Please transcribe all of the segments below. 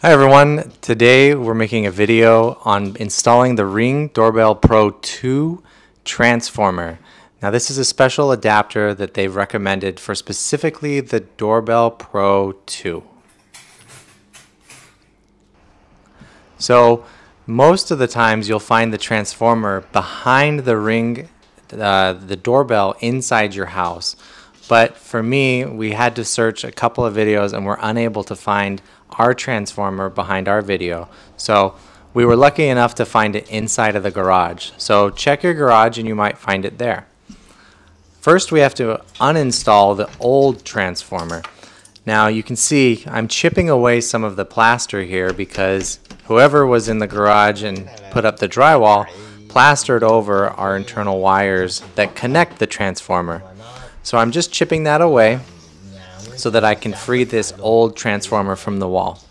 Hi everyone, today we're making a video on installing the Ring Doorbell Pro 2 transformer. Now this is a special adapter that they've recommended for specifically the Doorbell Pro 2. So most of the times you'll find the transformer behind the Ring, the doorbell inside your house. But for me, we had to search a couple of videos and we're unable to find our transformer behind our video. So we were lucky enough to find it inside of the garage. So check your garage and you might find it there. First we have to uninstall the old transformer. Now you can see I'm chipping away some of the plaster here because whoever was in the garage and put up the drywall plastered over our internal wires that connect the transformer. So I'm just chipping that away so that I can free this old transformer from the wall.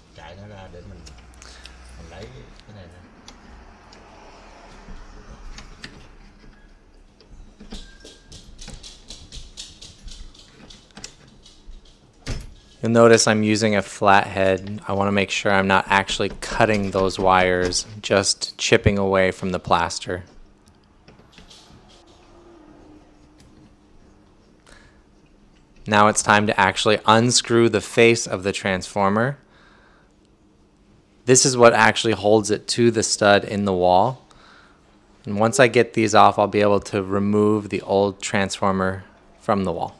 You'll notice I'm using a flathead. I want to make sure I'm not actually cutting those wires, just chipping away from the plaster. Now it's time to actually unscrew the face of the transformer. This is what actually holds it to the stud in the wall. And once I get these off, I'll be able to remove the old transformer from the wall.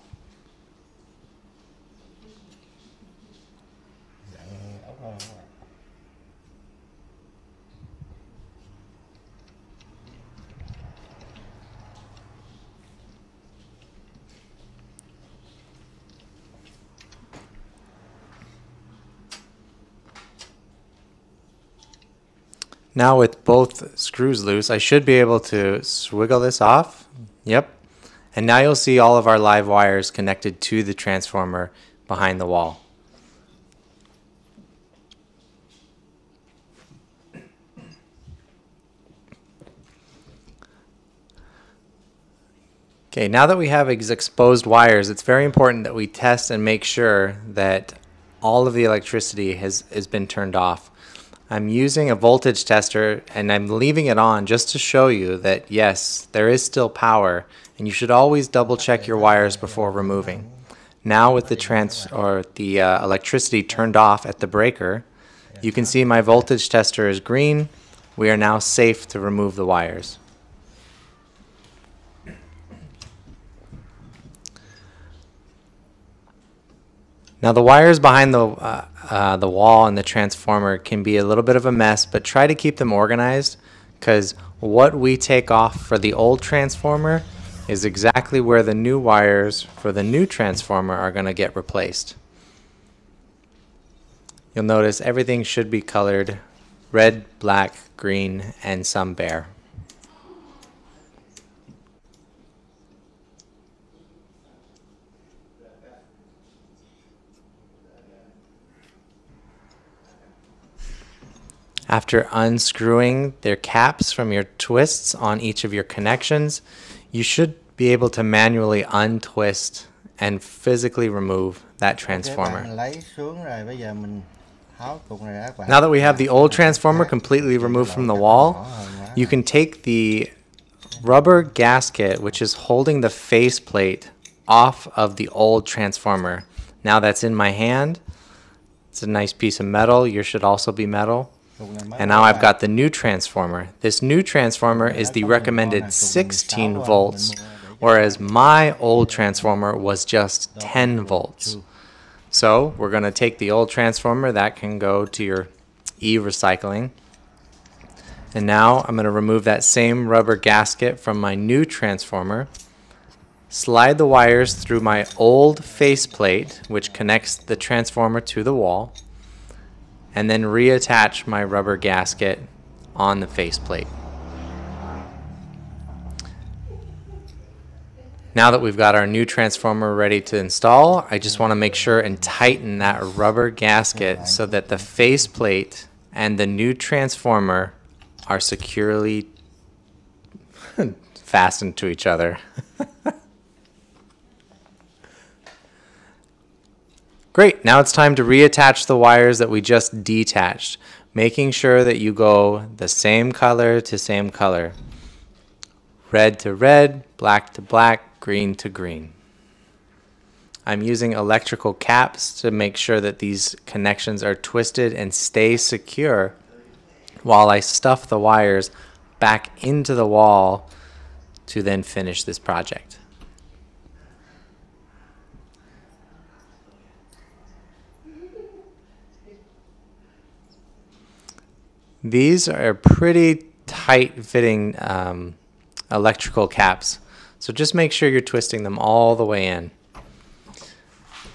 Now with both screws loose, I should be able to swiggle this off. Yep. And now you'll see all of our live wires connected to the transformer behind the wall. Okay, now that we have exposed wires, it's very important that we test and make sure that all of the electricity has been turned off. I'm using a voltage tester and I'm leaving it on just to show you that yes, there is still power, and you should always double check your wires before removing. Now with the electricity turned off at the breaker, you can see my voltage tester is green. We are now safe to remove the wires. Now the wires behind the wall and the transformer can be a little bit of a mess, but try to keep them organized, because what we take off for the old transformer is exactly where the new wires for the new transformer are going to get replaced. You'll notice everything should be colored red, black, green, and some bare. After unscrewing their caps from your twists on each of your connections, you should be able to manually untwist and physically remove that transformer. Now that we have the old transformer completely removed from the wall, you can take the rubber gasket, which is holding the faceplate, off of the old transformer. Now that's in my hand. It's a nice piece of metal. Yours should also be metal. And now I've got the new transformer. This new transformer is the recommended 16 volts, whereas my old transformer was just 10 volts. So we're going to take the old transformer, that can go to your e-recycling. And now I'm going to remove that same rubber gasket from my new transformer, slide the wires through my old faceplate, which connects the transformer to the wall, and then reattach my rubber gasket on the faceplate. Now that we've got our new transformer ready to install, I just want to make sure and tighten that rubber gasket so that the faceplate and the new transformer are securely fastened to each other. Great, now it's time to reattach the wires that we just detached, making sure that you go the same color to same color. Red to red, black to black, green to green. I'm using electrical caps to make sure that these connections are twisted and stay secure while I stuff the wires back into the wall to then finish this project. These are pretty tight fitting electrical caps, so just make sure you're twisting them all the way in.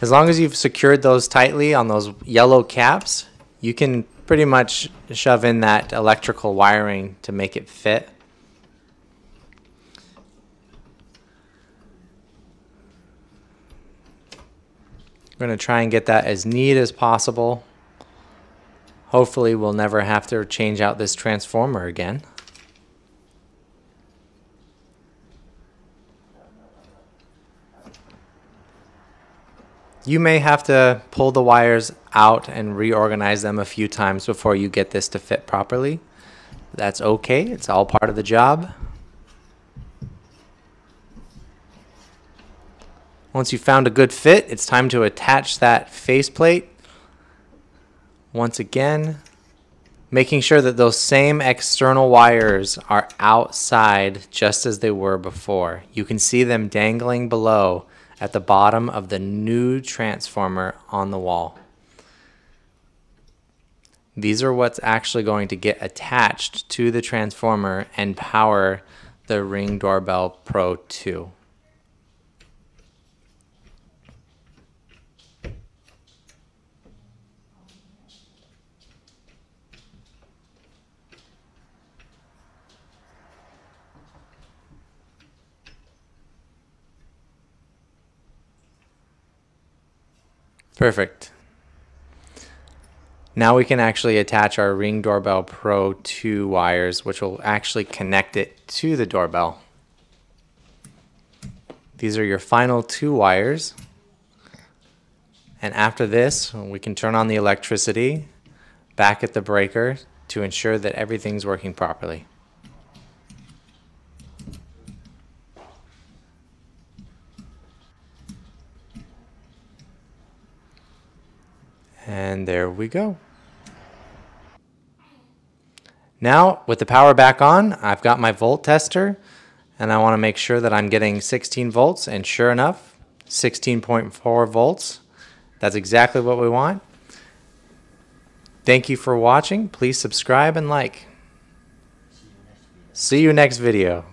As long as you've secured those tightly on those yellow caps, you can pretty much shove in that electrical wiring to make it fit. We're going to try and get that as neat as possible. Hopefully we'll never have to change out this transformer again. You may have to pull the wires out and reorganize them a few times before you get this to fit properly. That's okay, it's all part of the job. Once you've found a good fit, it's time to attach that faceplate. Once again, making sure that those same external wires are outside just as they were before. You can see them dangling below at the bottom of the new transformer on the wall. These are what's actually going to get attached to the transformer and power the Ring Doorbell Pro 2. Perfect. Now we can actually attach our Ring Doorbell Pro 2 wires, which will actually connect it to the doorbell. These are your final 2 wires. And after this, we can turn on the electricity back at the breaker to ensure that everything's working properly. And there we go. Now, with the power back on, I've got my volt tester, and I want to make sure that I'm getting 16 volts, and sure enough, 16.4 volts. That's exactly what we want. Thank you for watching. Please subscribe and like. See you next video.